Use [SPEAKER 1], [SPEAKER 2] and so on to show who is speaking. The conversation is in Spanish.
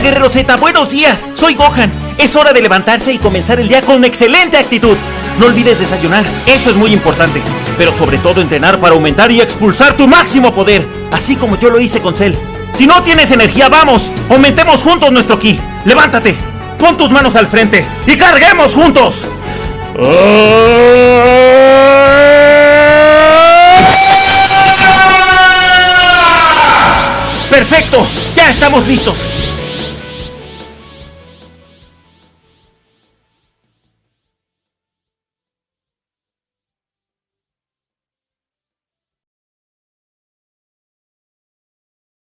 [SPEAKER 1] Guerrero Z, buenos días. Soy Gohan. Es hora de levantarse y comenzar el día con excelente actitud. No olvides desayunar, eso es muy importante. Pero sobre todo entrenar para aumentar y expulsar tu máximo poder, así como yo lo hice con Cell. Si no tienes energía, vamos, aumentemos juntos nuestro ki. Levántate, pon tus manos al frente y carguemos juntos. ¡Perfecto! ¡Ya estamos listos!